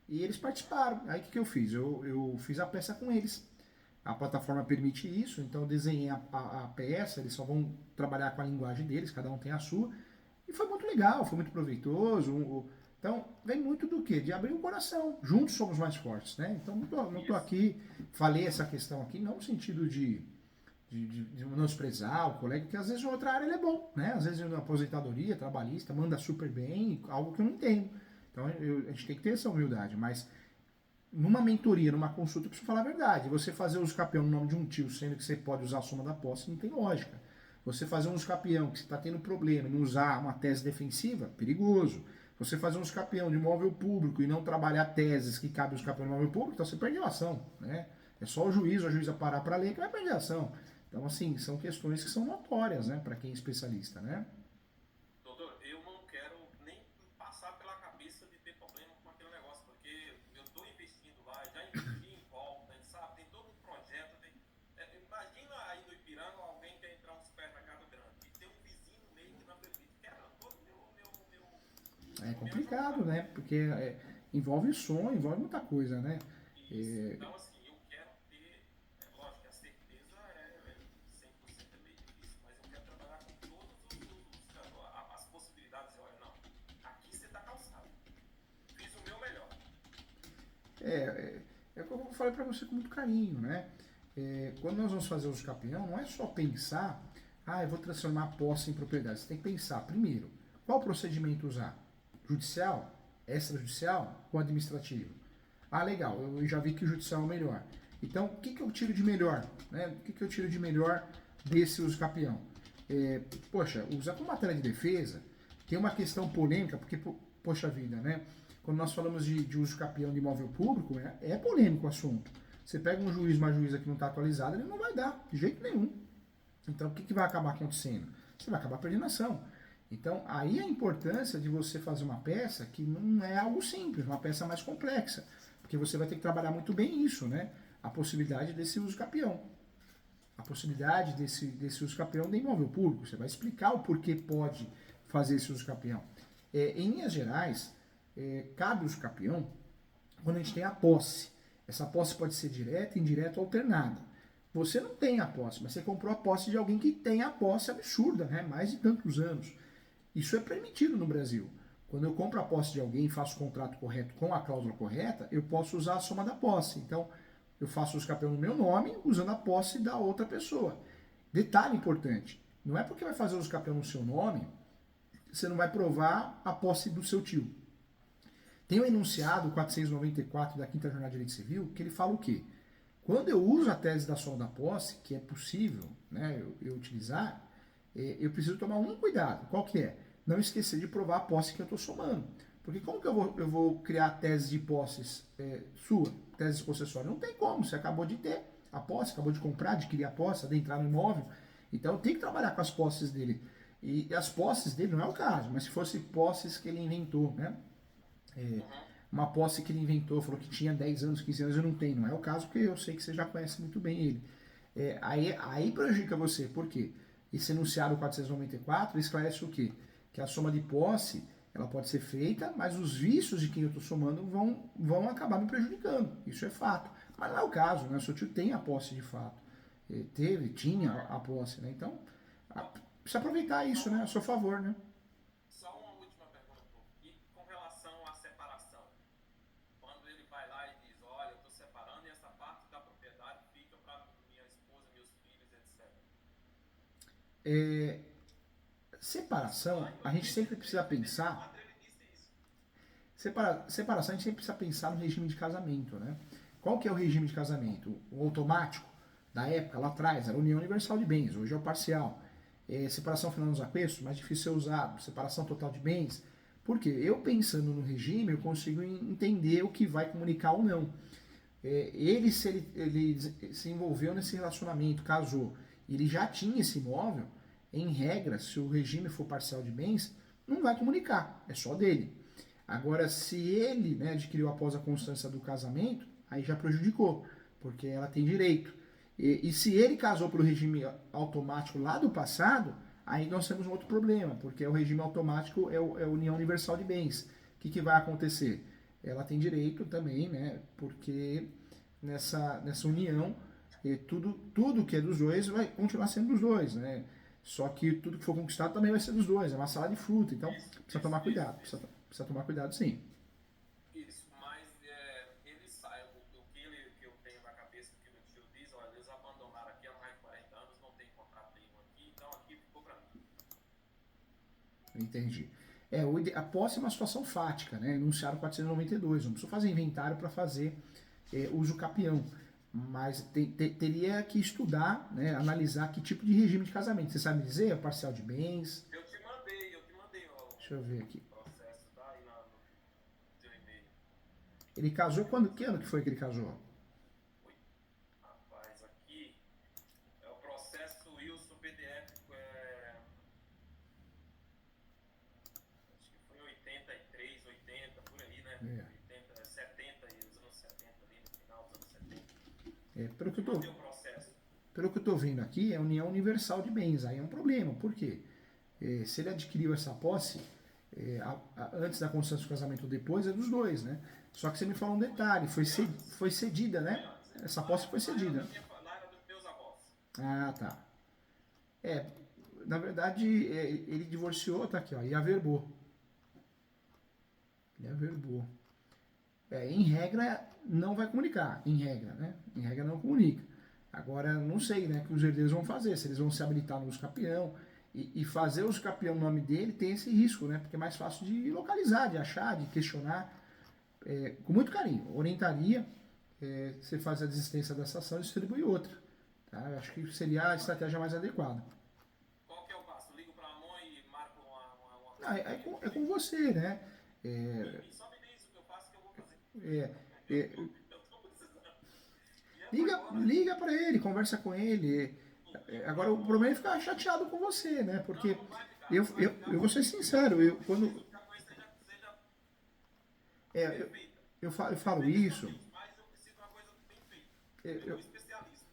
A: e eles participaram. Aí o que eu fiz? Eu fiz a peça com eles. A plataforma permite isso, então eu desenhei a peça, eles só vão trabalhar com a linguagem deles, cada um tem a sua. E foi muito legal, foi muito proveitoso. Então, vem muito do quê? De abrir o coração. Juntos somos mais fortes, né? Então, não tô aqui, falei essa questão aqui, não no sentido de menosprezar o colega, porque às vezes em outra área ele é bom, né? Às vezes na aposentadoria, trabalhista, manda super bem, algo que eu não entendo. Então, a gente tem que ter essa humildade, mas numa mentoria, numa consulta, eu preciso falar a verdade. Você fazer uso capião no nome de um tio, sendo que você pode usar a soma da posse, não tem lógica. Você fazer um uso capião que você está tendo problema, não usar uma tese defensiva, perigoso. Você fazer um uso capião de imóvel público e não trabalhar teses que cabem os capião de imóvel público, então você perdeu a ação, né? É só o juiz ou a juíza parar para ler que vai perder a ação. Então, assim, são questões que são notórias, né, para quem é especialista, né?
B: Doutor, eu não quero nem passar pela cabeça de ter problema com aquele negócio, porque eu estou investindo lá, já investi em volta, sabe? Tem todo um projeto. Imagina aí no Ipiranga alguém quer entrar um supermercado grande e tem um vizinho no meio que não permite. Quebra todo
A: É complicado, né? Porque envolve som, envolve muita coisa, né?
B: Isso. Então, assim, eu quero ter, lógico que a certeza 100% é meio difícil, mas eu quero trabalhar com todas as possibilidades. Olha, não, aqui você está calçado. Fiz o meu melhor.
A: É o que eu falei para você com muito carinho, né? Quando nós vamos fazer uso capião, não é só pensar, eu vou transformar a posse em propriedade. Você tem que pensar, primeiro, qual procedimento usar? Judicial? Extrajudicial? Ou administrativo? Legal, eu já vi que o judicial é o melhor. Então, o que eu tiro de melhor? Né? O que eu tiro de melhor desse uso capião? Poxa, usar como matéria de defesa, tem uma questão polêmica, porque, poxa vida, né? Quando nós falamos de uso capião de imóvel público, é polêmico o assunto. Você pega um juiz, uma juíza que não está atualizada, ele não vai dar, de jeito nenhum. Então, o que vai acabar acontecendo? Você vai acabar perdendo ação. Então, aí a importância de você fazer uma peça que não é algo simples, uma peça mais complexa. Porque você vai ter que trabalhar muito bem isso, né? A possibilidade desse uso capião. A possibilidade desse uso capião de imóvel público. Você vai explicar o porquê pode fazer esse uso capião. Em linhas gerais, cabe o uso capião quando a gente tem a posse. Essa posse pode ser direta, indireta ou alternada. Você não tem a posse, mas você comprou a posse de alguém que tem a posse absurda, né? Mais de tantos anos. Isso é permitido no Brasil. Quando eu compro a posse de alguém e faço o contrato correto com a cláusula correta, eu posso usar a soma da posse. Então, eu faço o escapeão no meu nome, usando a posse da outra pessoa. Detalhe importante, não é porque vai fazer o escapeão no seu nome, você não vai provar a posse do seu tio. Tem o enunciado 494 da 5ª Jornada de Direito Civil, que ele fala o quê? Quando eu uso a tese da soma da posse, que é possível, né, eu utilizar, eu preciso tomar um cuidado. Qual que é? Não esquecer de provar a posse que eu estou somando. Porque como que eu vou criar tese de posses sua, tese possessória? Não tem como, você acabou de ter a posse, acabou de comprar, adquirir a posse, adentrar no imóvel. Então tem que trabalhar com as posses dele. E as posses dele não é o caso, mas se fosse posses que ele inventou, né? Uma posse que ele inventou, falou que tinha 10 anos, 15 anos, eu não tenho. Não é o caso, porque eu sei que você já conhece muito bem ele. Aí prejudica você, por quê? Esse enunciado 494 esclarece o quê? Que a soma de posse, ela pode ser feita, mas os vícios de quem eu estou somando vão acabar me prejudicando. Isso é fato. Mas não é o caso, né? O seu tio tem a posse de fato. Tinha a posse, né? Então, precisa aproveitar isso, né? A seu favor, né?
B: Só uma última pergunta. E com relação à separação? Quando ele vai lá e diz, olha, eu estou separando e essa parte da propriedade fica para minha esposa, meus filhos, etc.
A: É, separação, a gente sempre precisa pensar.
B: Ele disse isso.
A: Separação, a gente sempre precisa pensar no regime de casamento, né? Qual que é o regime de casamento? O automático, da época, lá atrás, era a união universal de bens, hoje é o parcial. Separação final nos apeços, mais difícil ser usado. Separação total de bens. Por quê? Eu pensando no regime, eu consigo entender o que vai comunicar ou não. Ele se envolveu nesse relacionamento, casou, ele já tinha esse imóvel, em regra, se o regime for parcial de bens, não vai comunicar, é só dele. Agora, se ele, né, adquiriu após a constância do casamento, aí já prejudicou, porque ela tem direito. E se ele casou pelo regime automático lá do passado, aí nós temos um outro problema, porque o regime automático é a união universal de bens. O que vai acontecer? Ela tem direito também, né, porque nessa união, tudo que é dos dois vai continuar sendo dos dois, né? Só que tudo que for conquistado também vai ser dos dois, é uma salada de fruta, então precisa tomar cuidado, precisa tomar cuidado sim.
B: Isso, mas ele sai, que eu tenho na cabeça, que o tio diz, olha, eles abandonaram aqui há mais de 40 anos, não tem contrato nenhum aqui, então aqui ficou para mim.
A: Entendi. A posse é uma situação fática, né? Enunciado 492. Não preciso fazer inventário para fazer uso capião. Mas teria que estudar, né? Analisar que tipo de regime de casamento. Você sabe dizer? É parcial de bens?
B: Eu te mandei
A: Deixa eu ver aqui.
B: processo, tá aí no teu e-mail.
A: Ele casou quando? Que ano que foi que ele casou?
B: Ui, rapaz, aqui é o processo Wilson PDF, acho que foi 83, 80, por aí, né?
A: É.
B: 80, 70 e os anos 70 ali, no final dos anos 70.
A: Pelo que eu tô,
B: Mandei o processo.
A: pelo que eu tô vendo aqui, é união universal de bens. Aí é um problema. Por quê? Se ele adquiriu essa posse, antes da constância do casamento ou depois, é dos dois, né? Só que você me falou um detalhe, foi cedida, né? Essa posse foi cedida.
B: Lá era dos meus avós.
A: Ah, tá. Na verdade, ele divorciou, tá aqui, ó, e averbou. Ele averbou. Em regra, não vai comunicar, em regra, né? Em regra não comunica. Agora, não sei, né, o que os herdeiros vão fazer, se eles vão se habilitar no uso capião, e fazer o uso capião no nome dele tem esse risco, né? Porque é mais fácil de localizar, de achar, de questionar, com muito carinho. Orientaria, você faz a desistência dessa ação e distribui outra. Tá? Eu acho que seria a estratégia mais adequada.
B: Qual que é o passo? Ligo pra mãe e marco uma
A: Ah, é com você, né?
B: Só me diz o que eu faço que eu vou fazer.
A: É, é,
B: Eu tô precisando. E agora?
A: liga para ele, conversa com ele. Agora o problema é ficar chateado com você, né? Porque
B: Não vai ficar.
A: eu vou ser sincero, quando
B: A coisa seja
A: é,
B: perfeita.
A: eu falo isso,
B: Mas eu preciso de uma coisa bem feita.
A: eu,
B: Um especialista.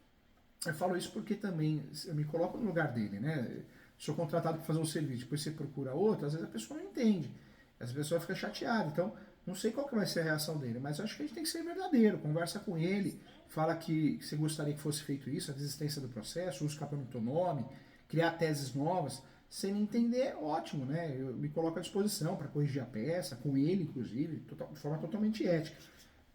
A: eu falo isso porque também eu me coloco no lugar dele, né? Sou contratado para fazer um serviço, depois você procura outro, às vezes a pessoa não entende. Essa pessoa fica chateada. Então, não sei qual que vai ser a reação dele, mas eu acho que a gente tem que ser verdadeiro. Conversa com ele, fala que você gostaria que fosse feito isso, a desistência do processo, uso capão no teu nome, criar teses novas. Se ele entender, ótimo, né? Eu me coloco à disposição para corrigir a peça, com ele, inclusive, de forma totalmente ética.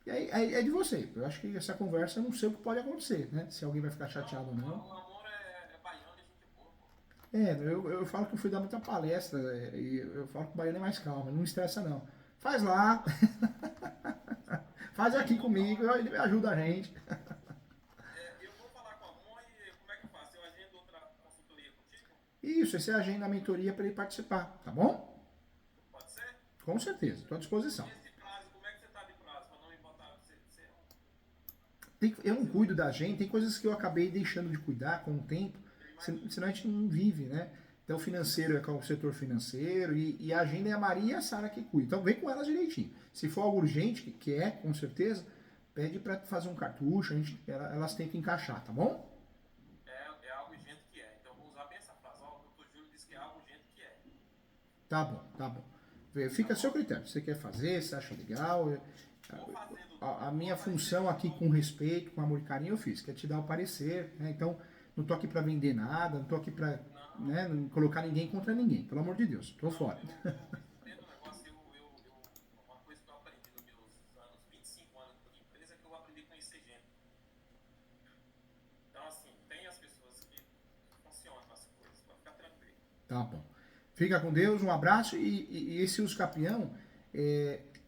A: E aí é de você. Eu acho que essa conversa, eu não sei o que pode acontecer, né? Se alguém vai ficar chateado ou
B: O
A: não.
B: amor é baiano e gente boa, pô.
A: Eu falo que eu fui dar muita palestra e eu falo que o baiano é mais calmo, não estressa não. Faz lá, faz aqui comigo, ele ajuda a gente.
B: Eu vou falar com a mãe e como é que eu faço? Eu agendo outra consultoria contigo?
A: Isso, esse é a agenda a mentoria para ele participar, tá bom?
B: Pode ser?
A: Com certeza, estou à disposição.
B: E esse prazo, como é que você tá de prazo? Pra não me botar você
A: Eu não cuido da gente, tem coisas que eu acabei deixando de cuidar com o tempo, senão a gente não vive, né? Então o financeiro é com o setor financeiro e a agenda é a Maria e a Sara que cuidam. Então vem com elas direitinho. Se for algo urgente, que é, com certeza, pede para fazer um cartucho, elas têm que encaixar, tá bom?
B: é algo urgente que é. Então eu vou usar bem essa frase. Ó, o doutor Júlio disse que é algo urgente que é.
A: Tá bom, tá bom. Fica a seu critério. Se você quer fazer, se acha legal,
B: Vou fazer, doutor.
A: A minha função aqui com respeito, com amor e carinho eu fiz, que é te dar o parecer, né? Então, não tô aqui para vender nada, não tô aqui para, né, não colocar ninguém contra ninguém, pelo amor de Deus, tô fora.
B: Entendo o negócio, uma coisa que eu aprendi nos meus anos, 25 anos de empresa, é que eu aprendi a conhecer gente. Então, assim, tem as pessoas que funcionam as coisas, pode ficar tranquilo.
A: Tá bom. Fica com Deus, um abraço e esse uso capião,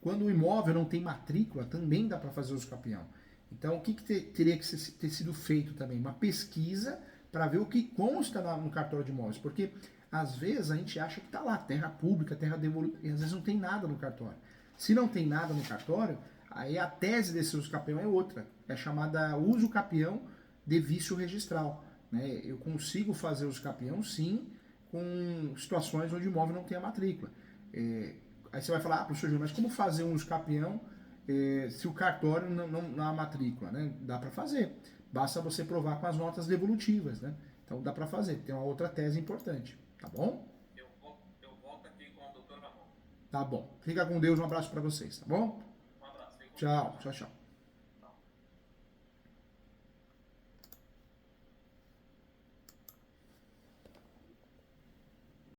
A: quando o imóvel não tem matrícula, também dá para fazer uso capião. Então, o que teria que ter sido feito também? Uma pesquisa para ver o que consta no cartório de imóveis, porque às vezes a gente acha que está lá, terra pública, terra devoluta, e às vezes não tem nada no cartório. Se não tem nada no cartório, aí a tese desse uso capião é outra, é chamada uso capião de vício registral. Né? Eu consigo fazer uso capião, sim, com situações onde o imóvel não tem a matrícula. Aí você vai falar, professor Júnior, mas como fazer um uso capião se o cartório não há matrícula? Né? Dá para fazer. Basta você provar com as notas devolutivas. Né? Então dá para fazer. Tem uma outra tese importante. Tá bom?
B: Eu volto aqui com o doutor Ramon.
A: Tá bom. Fica com Deus. Um abraço para vocês. Tá bom?
B: Um abraço.
A: Tchau. Tchau, tchau.